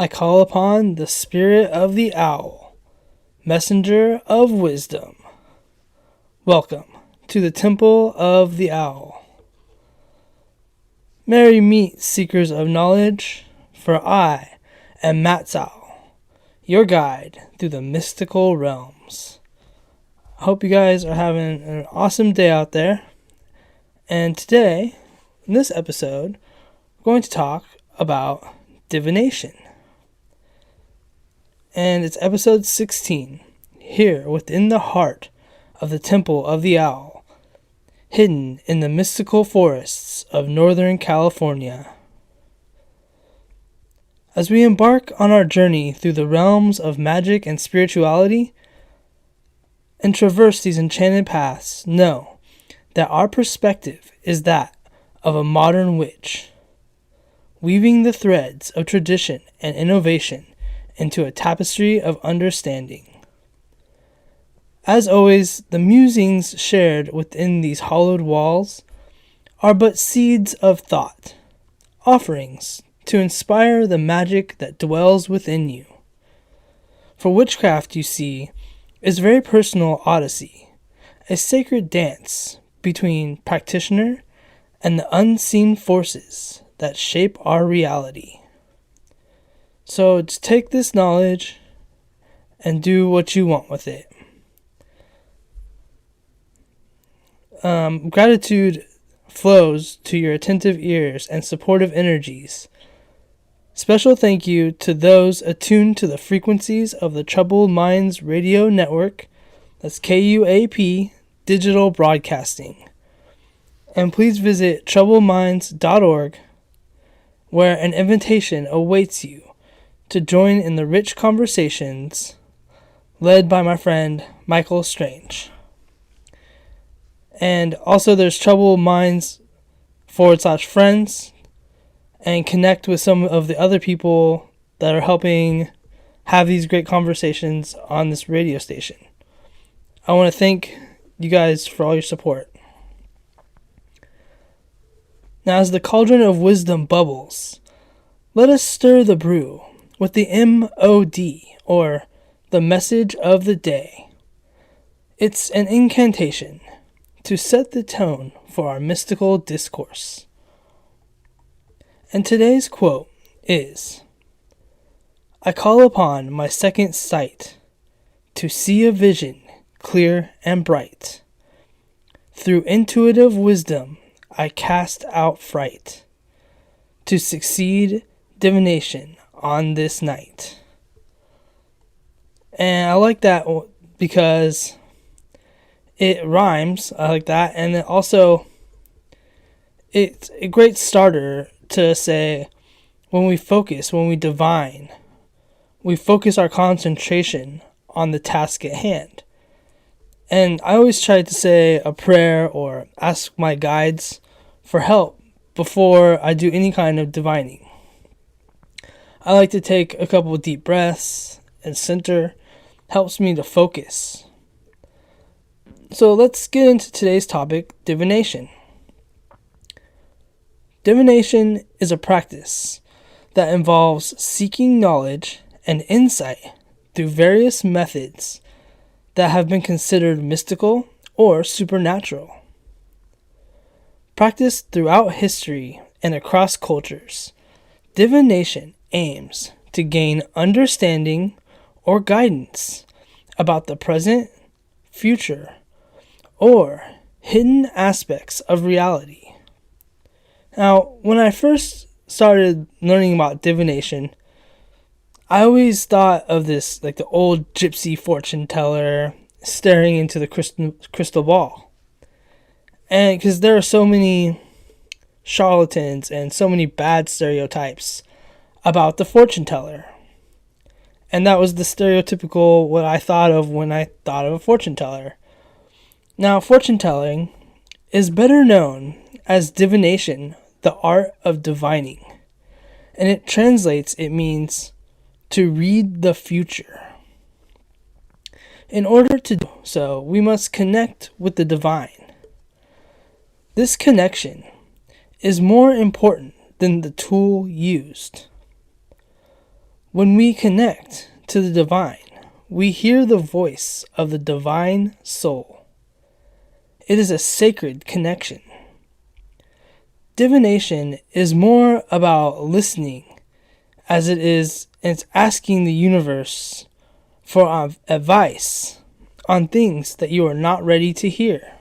I call upon the spirit of the owl, messenger of wisdom. Welcome to the Temple of the Owl. Merry meet, seekers of knowledge, for I am Matzal, your guide through the mystical realms. I hope you guys are having an awesome day out there. And today, in this episode, we're going to talk about divination. And it's episode 16, here within the heart of the Temple of the Owl, hidden in the mystical forests of Northern California. As we embark on our journey through the realms of magic and spirituality, and traverse these enchanted paths, know that our perspective is that of a modern witch, weaving the threads of tradition and innovation into a tapestry of understanding. As always, the musings shared within these hollowed walls are but seeds of thought, offerings to inspire the magic that dwells within you. For witchcraft, you see, is a very personal odyssey, a sacred dance between practitioner and the unseen forces that shape our reality. So just take this knowledge and do what you want with it. Gratitude flows to your attentive ears and supportive energies. Special thank you to those attuned to the frequencies of the Troubled Minds Radio Network, that's KUAP Digital Broadcasting. And please visit troubledminds.org, where an invitation awaits you to join in the rich conversations led by my friend Michael Strange. And also there's Troubled Minds /friends, and connect with some of the other people that are helping have these great conversations on this radio station. I want to thank you guys for all your support. Now, as the cauldron of wisdom bubbles, let us stir the brew with the MOD, or the message of the day. It's an incantation to set the tone for our mystical discourse. And today's quote is, I call upon my second sight to see a vision clear and bright. Through intuitive wisdom I cast out fright, to succeed divination on this night. And I like that because it rhymes. I like that. And it also, it's a great starter to say, when we divine, we focus our concentration on the task at hand. And I always try to say a prayer or ask my guides for help before I do any kind of divining. I like to take a couple of deep breaths and center. Helps me to focus. So let's get into today's topic, divination. Divination is a practice that involves seeking knowledge and insight through various methods that have been considered mystical or supernatural. Practiced throughout history and across cultures, divination aims to gain understanding or guidance about the present, future, or hidden aspects of reality. Now, when I first started learning about divination, I always thought of this like the old gypsy fortune teller staring into the crystal ball. And because there are so many charlatans and so many bad stereotypes about the fortune teller. And that was the stereotypical what I thought of when I thought of a fortune teller. Now, fortune telling is better known as divination, the art of divining. And it means to read the future. In order to do so, we must connect with the divine. This connection is more important than the tool used. When we connect to the divine, we hear the voice of the divine soul. It is a sacred connection. Divination is more about listening as it's asking the universe for advice on things that you are not ready to hear.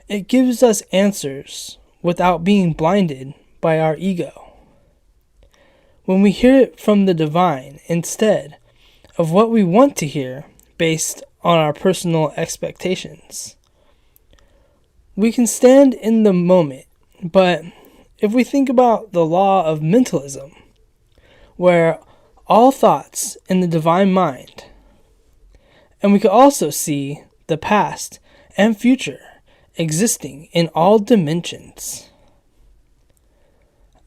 It gives us answers without being blinded by our ego. When we hear it from the divine instead of what we want to hear based on our personal expectations, we can stand in the moment. But if we think about the law of mentalism, where all thoughts in the divine mind, and we could also see the past and future existing in all dimensions.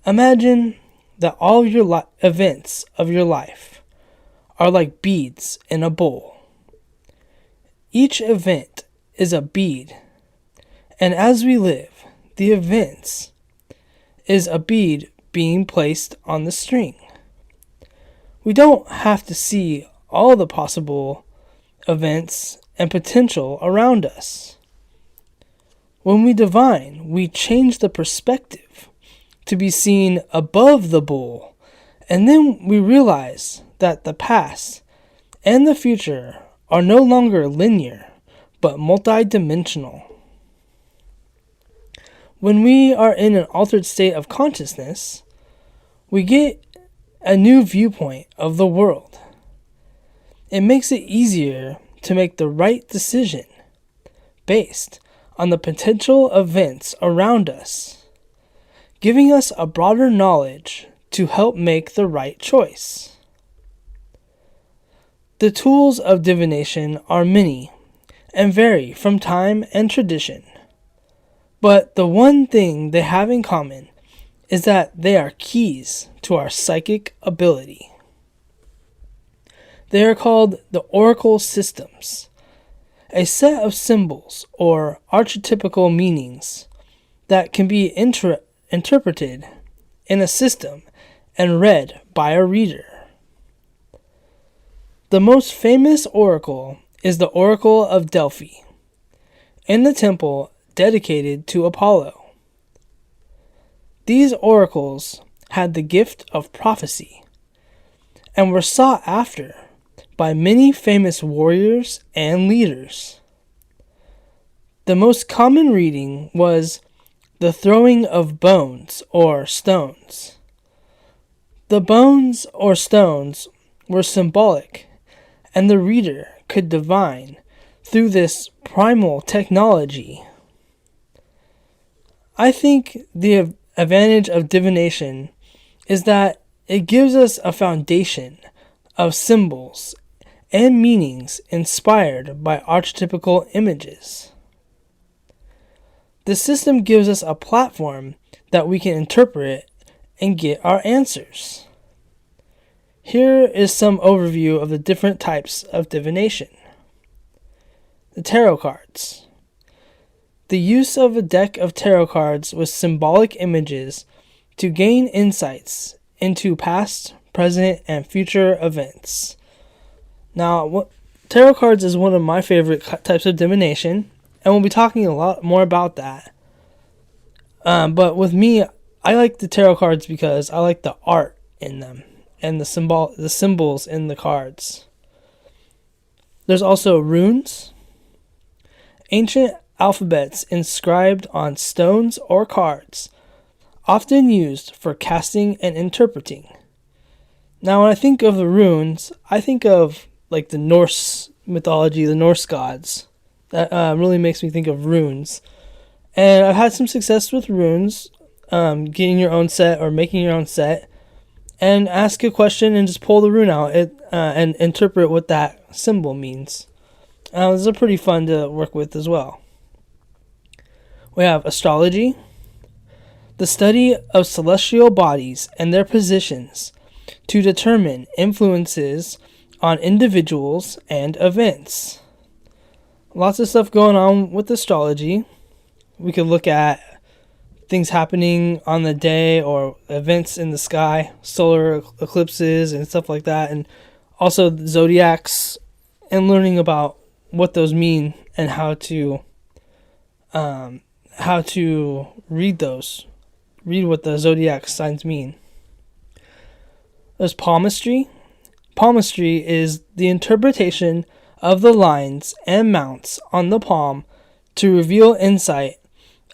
Imagine that all your events of your life are like beads in a bowl. Each event is a bead, and as we live, the events is a bead being placed on the string. We don't have to see all the possible events and potential around us. When we divine, we change the perspective to be seen above the bowl, and then we realize that the past and the future are no longer linear, but multidimensional. When we are in an altered state of consciousness, we get a new viewpoint of the world. It makes it easier to make the right decision based on the potential events around us, giving us a broader knowledge to help make the right choice. The tools of divination are many and vary from time and tradition. But the one thing they have in common is that they are keys to our psychic ability. They are called the oracle systems, a set of symbols or archetypical meanings that can be interpreted in a system and read by a reader. The most famous oracle is the Oracle of Delphi, in the temple dedicated to Apollo. These oracles had the gift of prophecy and were sought after by many famous warriors and leaders. The most common reading was the throwing of bones or stones. The bones or stones were symbolic, and the reader could divine through this primal technology. I think the advantage of divination is that it gives us a foundation of symbols and meanings inspired by archetypical images. The system gives us a platform that we can interpret and get our answers. Here is some overview of the different types of divination. The tarot cards. The use of a deck of tarot cards with symbolic images to gain insights into past, present, and future events. Now, tarot cards is one of my favorite types of divination, and we'll be talking a lot more about that. But with me, I like the tarot cards because I like the art in them and the symbols in the cards. There's also runes, ancient alphabets inscribed on stones or cards, often used for casting and interpreting. Now, when I think of the runes, I think of like the Norse mythology, the Norse gods. That really makes me think of runes. And I've had some success with runes, getting your own set or making your own set, and ask a question and just pull the rune out and interpret what that symbol means. Those are pretty fun to work with as well. We have astrology, the study of celestial bodies and their positions to determine influences on individuals and events. Lots of stuff going on with astrology. We could look at things happening on the day or events in the sky, solar eclipses and stuff like that, and also the zodiacs, and learning about what those mean and how to read what the zodiac signs mean. There's palmistry. Palmistry is the interpretation of the lines and mounts on the palm to reveal insight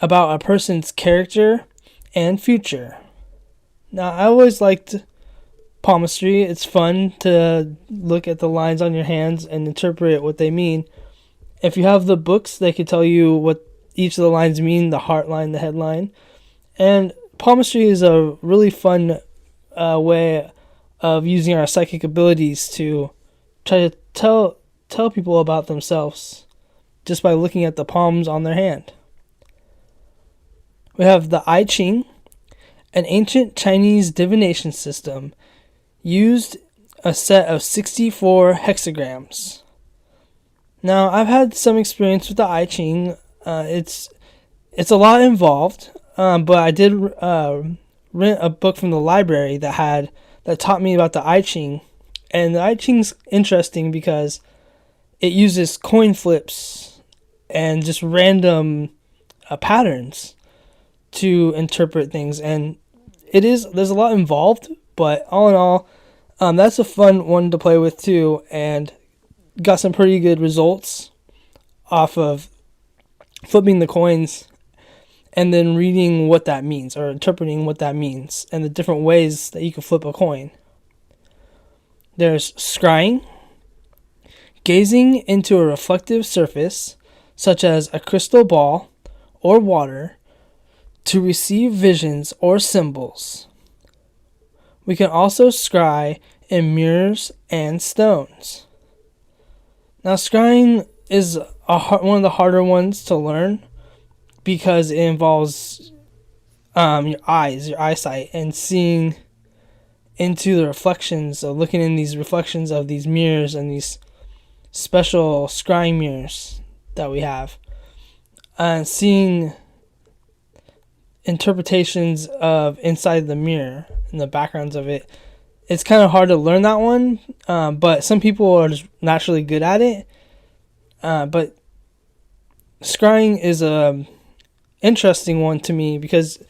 about a person's character and future. Now, I always liked palmistry. It's fun to look at the lines on your hands and interpret what they mean. If you have the books, they could tell you what each of the lines mean, the heart line, the headline. And palmistry is a really fun way of using our psychic abilities to try to tell people about themselves just by looking at the palms on their hand. We have the I Ching, an ancient Chinese divination system, used a set of 64 hexagrams. Now, I've had some experience with the I Ching. It's a lot involved, but I did rent a book from the library that taught me about the I Ching. And the I Ching's interesting because it uses coin flips and just random patterns to interpret things. And there's a lot involved, but all in all, that's a fun one to play with too, and got some pretty good results off of flipping the coins and then reading what that means, or interpreting what that means, and the different ways that you can flip a coin. There's scrying, gazing into a reflective surface, such as a crystal ball or water, to receive visions or symbols. We can also scry in mirrors and stones. Now, scrying is one of the harder ones to learn because it involves your eyesight, and seeing into the reflections, of looking in these reflections of these mirrors and these special scrying mirrors that we have, and seeing interpretations of inside the mirror and the backgrounds of it. It's kind of hard to learn that one, but some people are just naturally good at it. But scrying is a interesting one to me because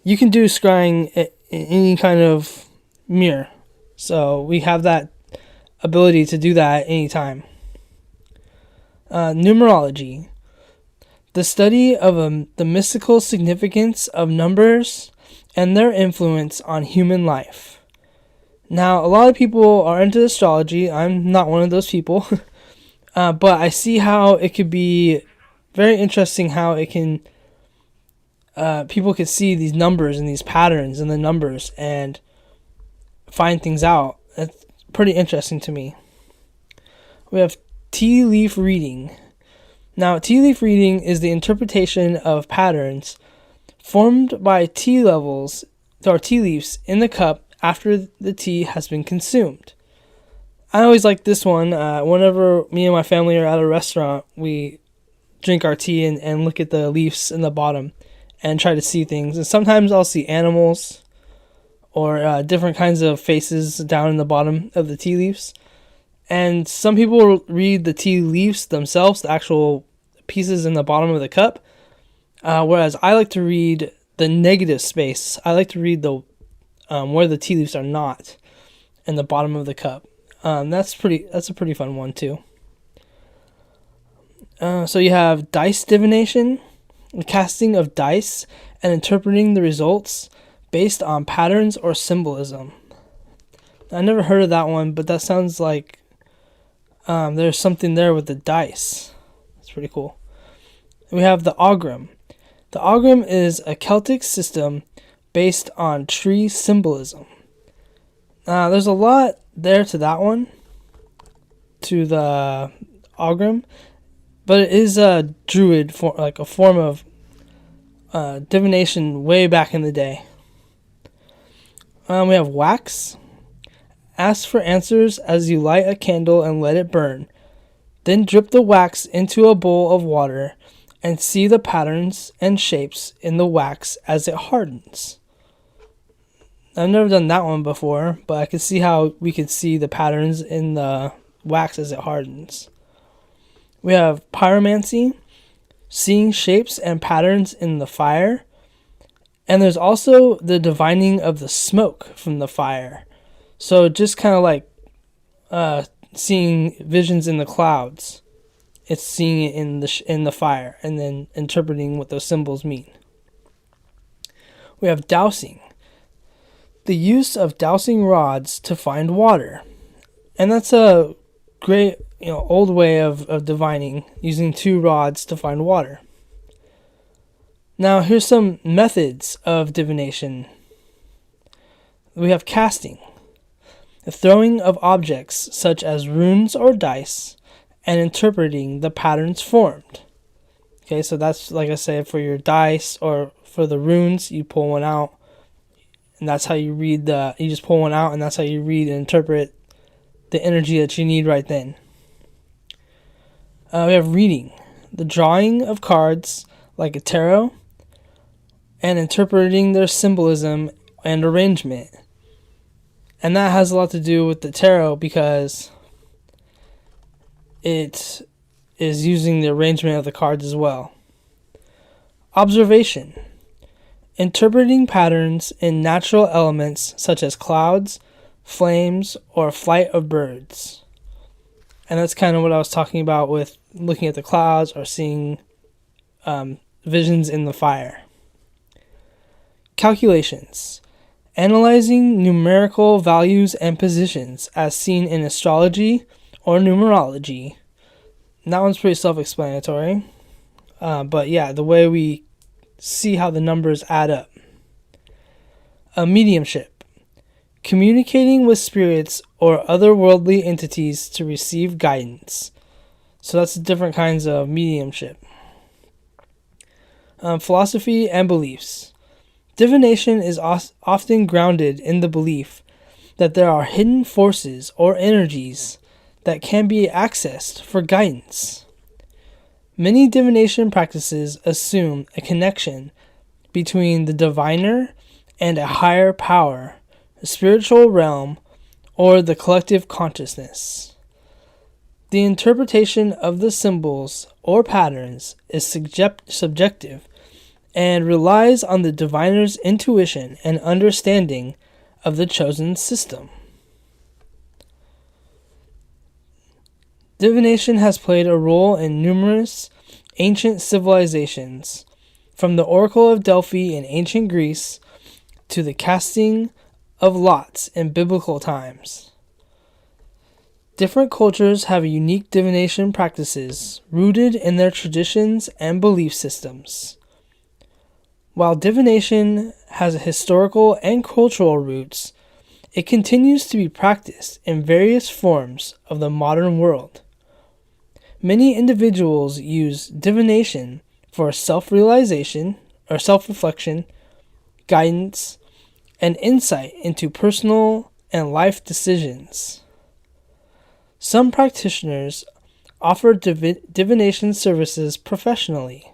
you can do scrying in any kind of mirror. So we have that ability to do that at any time. Numerology. The study of the mystical significance of numbers and their influence on human life. Now, a lot of people are into astrology. I'm not one of those people. But I see how it could be very interesting how it can... people could see these numbers and these patterns in the numbers and find things out. It's pretty interesting to me. We have tea leaf reading. Now, tea leaf reading is the interpretation of patterns formed by tea leaves in the cup after the tea has been consumed. I always like this one. Whenever me and my family are at a restaurant, we drink our tea and look at the leaves in the bottom and try to see things. And sometimes I'll see animals or different kinds of faces down in the bottom of the tea leaves. And some people read the tea leaves themselves, the actual pieces in the bottom of the cup, whereas I like to read the negative space. I like to read the where the tea leaves are not in the bottom of the cup. That's a pretty fun one too. So you have dice divination, the casting of dice and interpreting the results based on patterns or symbolism. I never heard of that one, but that sounds like there's something there with the dice. That's pretty cool. We have the augurum. The augurum is a Celtic system based on tree symbolism. There's a lot there to that one, to the augurum, but it is a druid like a form of divination way back in the day. We have wax. Ask for answers as you light a candle and let it burn. Then drip the wax into a bowl of water and see the patterns and shapes in the wax as it hardens. I've never done that one before, but I can see how we could see the patterns in the wax as it hardens. We have pyromancy, seeing shapes and patterns in the fire. And there's also the divining of the smoke from the fire. So just kind of like seeing visions in the clouds. It's seeing it in the fire and then interpreting what those symbols mean. We have dowsing. The use of dowsing rods to find water. And that's a great old way of divining, using 2 rods to find water. Now, here's some methods of divination. We have casting, the throwing of objects such as runes or dice, and interpreting the patterns formed. Okay, so that's, like I said, for your dice or for the runes, you pull one out, and that's how you read you just pull one out, and that's how you read and interpret the energy that you need right then. We have reading, the drawing of cards like a tarot, and interpreting their symbolism and arrangement. And that has a lot to do with the tarot because it is using the arrangement of the cards as well. Observation. Interpreting patterns in natural elements such as clouds, flames, or flight of birds. And that's kind of what I was talking about with looking at the clouds or seeing visions in the fire. Calculations. Analyzing numerical values and positions as seen in astrology or numerology. And that one's pretty self-explanatory. But yeah, the way we see how the numbers add up. A mediumship. Communicating with spirits or otherworldly entities to receive guidance. So that's different kinds of mediumship. Philosophy and beliefs. Divination is often grounded in the belief that there are hidden forces or energies that can be accessed for guidance. Many divination practices assume a connection between the diviner and a higher power, the spiritual realm, or the collective consciousness. The interpretation of the symbols or patterns is subjective and relies on the diviner's intuition and understanding of the chosen system. Divination has played a role in numerous ancient civilizations, from the Oracle of Delphi in ancient Greece to the casting of lots in biblical times. Different cultures have unique divination practices rooted in their traditions and belief systems. While divination has historical and cultural roots, it continues to be practiced in various forms of the modern world. Many individuals use divination for self-realization or self-reflection, guidance, and insight into personal and life decisions. Some practitioners offer divination services professionally.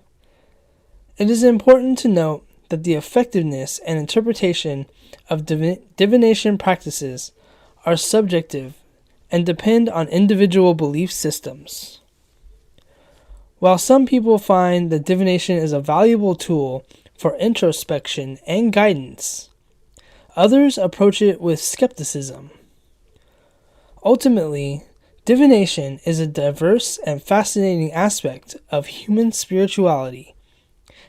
It is important to note that the effectiveness and interpretation of divination practices are subjective and depend on individual belief systems. While some people find that divination is a valuable tool for introspection and guidance, others approach it with skepticism. Ultimately, divination is a diverse and fascinating aspect of human spirituality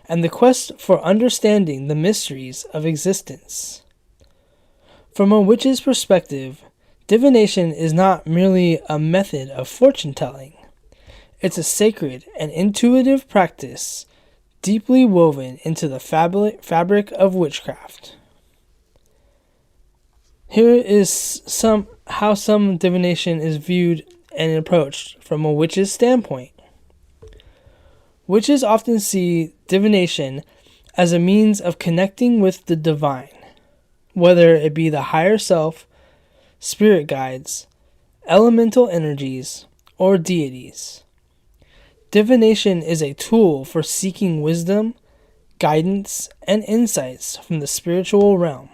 and the quest for understanding the mysteries of existence. From a witch's perspective, divination is not merely a method of fortune-telling. It's a sacred and intuitive practice deeply woven into the fabric of witchcraft. Here is how some divination is viewed and approached from a witch's standpoint. Witches often see divination as a means of connecting with the divine, whether it be the higher self, spirit guides, elemental energies, or deities. Divination is a tool for seeking wisdom, guidance, and insights from the spiritual realm.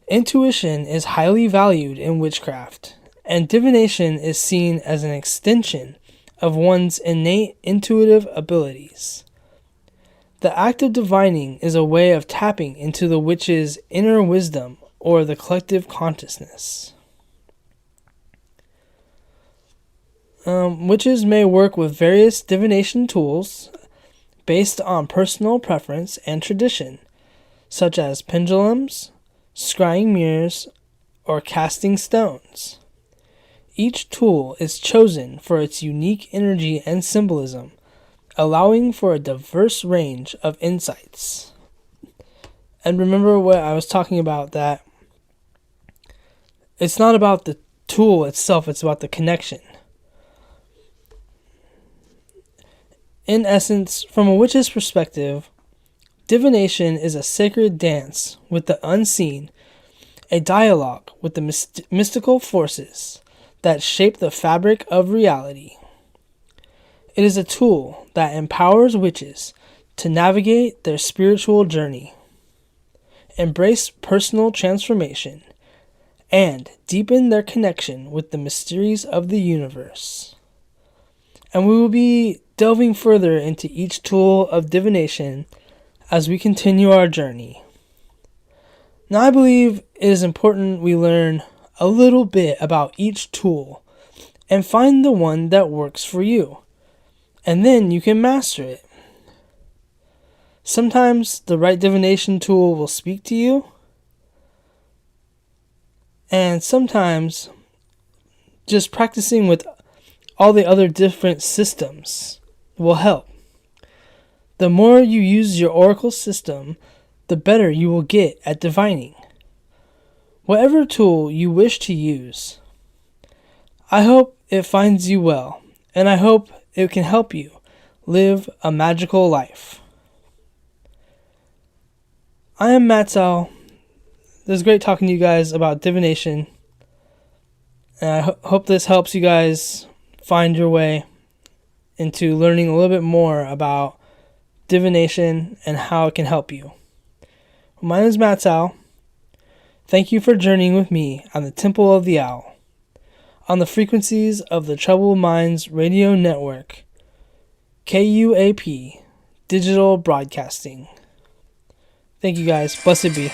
Intuition is highly valued in witchcraft, and divination is seen as an extension of one's innate intuitive abilities. The act of divining is a way of tapping into the witch's inner wisdom or the collective consciousness. Witches may work with various divination tools based on personal preference and tradition, such as pendulums, scrying mirrors, or casting stones. Each tool is chosen for its unique energy and symbolism, allowing for a diverse range of insights. And remember what I was talking about, that it's not about the tool itself, it's about the connection. In essence, from a witch's perspective, divination is a sacred dance with the unseen, a dialogue with the mystical forces that shape the fabric of reality. It is a tool that empowers witches to navigate their spiritual journey, embrace personal transformation, and deepen their connection with the mysteries of the universe. And we will be delving further into each tool of divination as we continue our journey. Now, I believe it is important we learn a little bit about each tool and find the one that works for you, and then you can master it. Sometimes the right divination tool will speak to you, and sometimes just practicing with all the other different systems will help. The more you use your oracle system, the better you will get at divining. Whatever tool you wish to use, I hope it finds you well, and I hope it can help you live a magical life. I am Matsal. It was great talking to you guys about divination, and I hope this helps you guys find your way into learning a little bit more about divination and how it can help you. My name is Matsal. Thank you for journeying with me on the Temple of the Owl, on the frequencies of the Troubled Minds Radio Network, KUAP, Digital Broadcasting. Thank you guys. Blessed be.